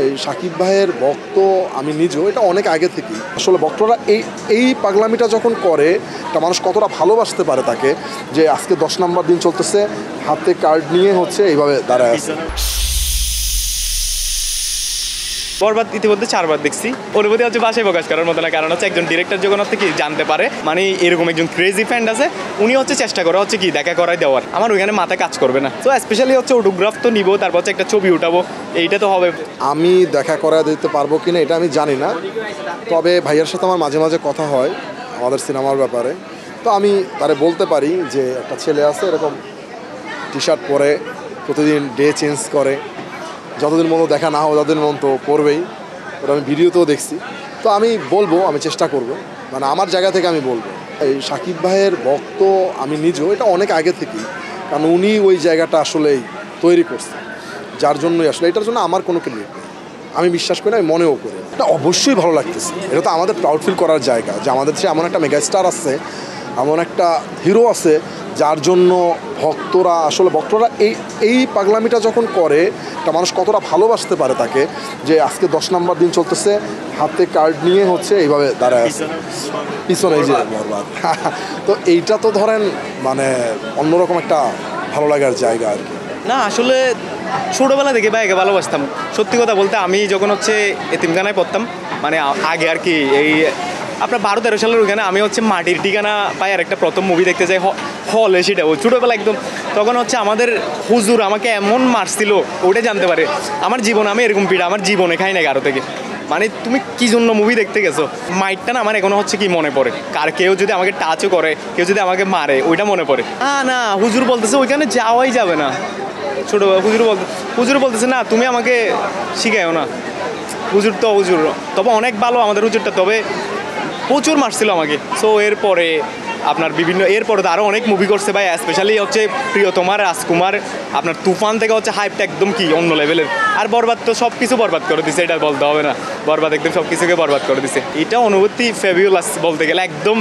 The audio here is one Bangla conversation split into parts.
এই সাকিব ভাইয়ের ভক্ত আমি নিজেও, এটা অনেক আগে থেকেই। আসলে ভক্তরা এই পাগলামিটা যখন করে, একটা মানুষ কতটা ভালোবাসতে পারে তাকে, যে আজকে 10 নম্বর দিন চলতেছে, হাতে কার্ড নিয়ে হচ্ছে এইভাবে দাঁড়ায় আছে। বরবাদ ইতিমধ্যে 4 বার দেখছি। অনুভূতি হচ্ছে ভাষায় প্রকাশ করার মতো না, কারণ হচ্ছে একজন ডিরেক্টর যখন হচ্ছে কি জানতে পারে, মানে এরকম একজন ক্রেজি ফ্যান আছে, উনি হচ্ছে চেষ্টা করে হচ্ছে কি দেখা করাই দেওয়ার। আমার ওইখানে মাথা কাজ করবে না। তো স্পেশালি হচ্ছে অটোগ্রাফ তো নিবো, তারপর হচ্ছে একটা ছবি উঠাবো, এইটা তো হবে। আমি দেখা করা দিতে পারবো কিনা এটা আমি জানি না, তবে ভাইয়ার সাথে আমার মাঝে মাঝে কথা হয় আমাদের সিনেমার ব্যাপারে। তো আমি তারে বলতে পারি যে একটা ছেলে আছে এরকম টি শার্ট পরে প্রতিদিন ডে চেঞ্জ করে, যতদিন মতো দেখা না হবে ততদিন মতো করবেই, ওটা আমি ভিডিওতেও দেখছি। তো আমি বলবো, আমি চেষ্টা করব, মানে আমার জায়গা থেকে আমি বলবো। এই সাকিব ভাইয়ের ভক্ত আমি নিজেও, এটা অনেক আগে থেকেই, কারণ উনি ওই জায়গাটা আসলেই তৈরি করছে, যার জন্যই আসলে এটার জন্য আমার কোনো ক্রেডিট নেই। আমি বিশ্বাস করি, আমি মনেও করি এটা অবশ্যই ভালো লাগতেছে। এটা তো আমাদের প্রাউড ফিল করার জায়গা যে আমাদের দেশে এমন একটা মেগাস্টার আছে, এমন একটা হিরো আছে, যার জন্য ভক্তরা এই পাগলামিটা যখন করে, একটা মানুষ কতটা ভালোবাসতে পারে তাকে, যে আজকে 10 নম্বর দিন চলতেছে, হাতে কার্ড নিয়ে হচ্ছে এইভাবে দাঁড়ায় আছে পিছনে, এই যে বরবাদ। তো এইটা তো ধরেন মানে অন্যরকম একটা ভালো লাগার জায়গা আর কি। না আসলে ছোটোবেলা থেকে ভাইকে ভালোবাসতাম। সত্যি কথা বলতে আমি যখন হচ্ছে এতিমখানায় পড়তাম, মানে আগে আর কি, এই আপনার 12-13 সালের ওইখানে আমি হচ্ছে মাটির ঠিকানা পাই আর একটা প্রথম মুভি দেখতে যাই হলে, সেটা ওই ছোটোবেলা একদম। তখন হচ্ছে আমাদের হুজুর আমাকে এমন মারছিল, ওটা জানতে পারে আমার জীবন, আমি এরকম পিঠা আমার জীবনে খাই না কারো থেকে। মানে তুমি কী জন্য মুভি দেখতে গেছো, মাইটটা না আমার এখনো হচ্ছে কি মনে পড়ে। কেউ যদি আমাকে টাচও করে, কেউ যদি আমাকে মারে, ওইটা মনে পড়ে। না হুজুর বলতেছে ওইখানে যাওয়াই যাবে না। ছোটো হুজুর বলতেছে না তুমি আমাকে শিখায়ও না। হুজুর তো হুজুর, তবে অনেক ভালো আমাদের হুজুরটা, তবে প্রচুর মারছিল আমাকে। সো এরপরে আপনার এরপরে তো আরও অনেক মুভি করছে ভাই, স্পেশালি হচ্ছে প্রিয়তমার, রাজকুমার, আপনার তুফান থেকে হচ্ছে হাইপটা একদম কি অন্য লেভেলের। আর বরবাদ তো সব কিছু বরবাদ করে দিছে, এটা বলতে হবে না, বরবাদ একদম সব কিছুকে বরবাদ করে দিছে। এটা অনুভূতি ফেবিউলাস বলতে গেলে, একদম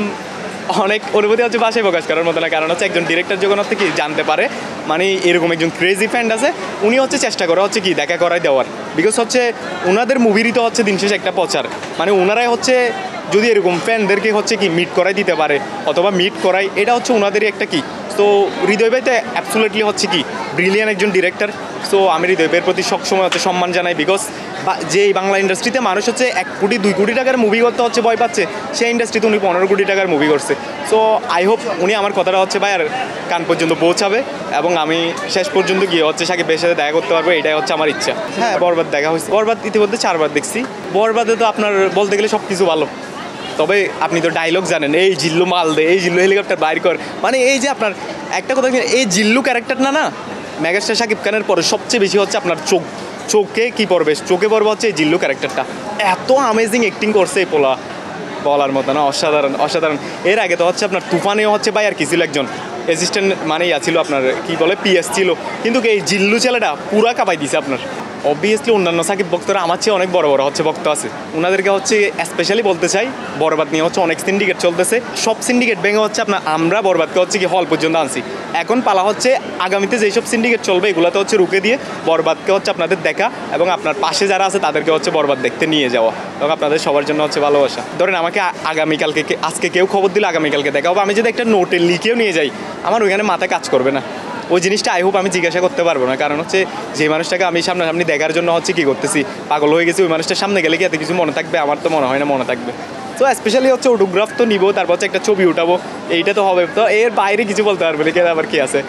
অনেক অনুভূতি হচ্ছে ভাষায় প্রকাশ করার মতো না, কারণ হচ্ছে একজন ডিরেক্টর যখন হচ্ছে কি জানতে পারে, মানে এরকম একজন ক্রেজি ফ্যান আছে, উনি হচ্ছে চেষ্টা করে হচ্ছে কি দেখা করাই দেওয়ার। বিকজ হচ্ছে ওনাদের মুভিরই তো হচ্ছে দিন শেষে একটা প্রচার, মানে ওনারাই হচ্ছে যদি এরকম ফ্যানদেরকে হচ্ছে কি মিট করাই দিতে পারে অথবা মিট করাই, এটা হচ্ছে ওনাদেরই একটা কি। তো হৃদয় ভাই তো অ্যাবসোলিউটলি হচ্ছে কি ব্রিলিয়ান একজন ডিরেক্টর। সো আমি হৃদয় ভাইয়ের প্রতি সবসময় হচ্ছে সম্মান জানাই, বিকজ যে বাংলা ইন্ডাস্ট্রিতে মানুষ হচ্ছে 1 কোটি 2 কোটি টাকার মুভি করতে হচ্ছে ভয় পাচ্ছে, সেই ইন্ডাস্ট্রিতে উনি 15 কোটি টাকার মুভি করছে। সো আই হোপ উনি আমার কথাটা হচ্ছে ভাই আর কান পর্যন্ত পৌঁছাবে, এবং আমি শেষ পর্যন্ত গিয়ে হচ্ছে সাকিব ভাইয়ের সাথে দেখা করতে পারবো, এটাই হচ্ছে আমার ইচ্ছা। হ্যাঁ, বরবাদ দেখা হয়েছে। বরবাদ ইতিমধ্যে 4 বার দেখছি। বরবাদে তো আপনার বলতে গেলে সব কিছু ভালো, তবে আপনি তো ডায়লগ জানেন, এই জিল্লু মাল দে, এই জিল্লু হেলিকপ্টার বাইর কর, মানে এই যে আপনার একটা কথা, এই জিল্লু ক্যারেক্টার না মেগাস্টার শাকিব খানের পরে সবচেয়ে বেশি হচ্ছে আপনার চোখে কি পড়বে, চোখে পড়বে হচ্ছে এই জিল্লু ক্যারেক্টারটা। এত আমেজিং অ্যাক্টিং করছে এই পোলা, বলার মতো না, অসাধারণ। এর আগে তো হচ্ছে আপনার তুফানেও হচ্ছে ভাই আর কি ছিল একজন অ্যাসিস্ট্যান্ট, মানে ছিল আপনার কি বলে পিএস ছিল, কিন্তু এই জিল্লু ছেলেটা পুরা কাঁপাই দিছে আপনার। অবভিয়াসলি অন্যান্য সাকিব ভক্তরা আমার চেয়ে অনেক বড় হচ্ছে ভক্ত আছে, ওনাদেরকে হচ্ছে স্পেশালি বলতে চাই, বরবাদ নিয়ে হচ্ছে অনেক সিন্ডিকেট চলতেছে, সব সিন্ডিকেট ভেঙে হচ্ছে আমরা বরবাদকে হচ্ছে কি হল পর্যন্ত আনছি। এখন পালা হচ্ছে আগামীতে যেসব সিন্ডিকেট চলবে এগুলোতে হচ্ছে রুখে দিয়ে বরবাদকে হচ্ছে আপনাদের দেখা, এবং আপনার পাশে যারা আছে তাদেরকে হচ্ছে বরবাদ দেখতে নিয়ে যাওয়া, এবং আপনাদের সবার জন্য হচ্ছে ভালোবাসা। ধরেন আমাকে আগামীকালকে, আজকে কেউ খবর দিলে আগামীকালকে দেখা হবে, আমি যদি একটা নোটে লিখেও নিয়ে যাই, আমার ওইখানে মাথা কাজ করবে না। ওই জিনিসটা আই হোপ আমি জিজ্ঞাসা করতে পারবো না, কারণ হচ্ছে যে মানুষটাকে আমি সামনাসামনি দেখার জন্য হচ্ছে কি করতেছি, পাগল হয়ে গেছি, ওই মানুষটার সামনে গেলে কি এত কিছু মনে থাকবে? আমার তো মনে হয় না মনে থাকবে। তো স্পেশালি হচ্ছে অটোগ্রাফ তো নিবো, তারপর হচ্ছে একটা ছবি উঠাবো, এইটা তো হবে। তো এর বাইরে কিছু বলতে পারবে না, আবার কি আছে।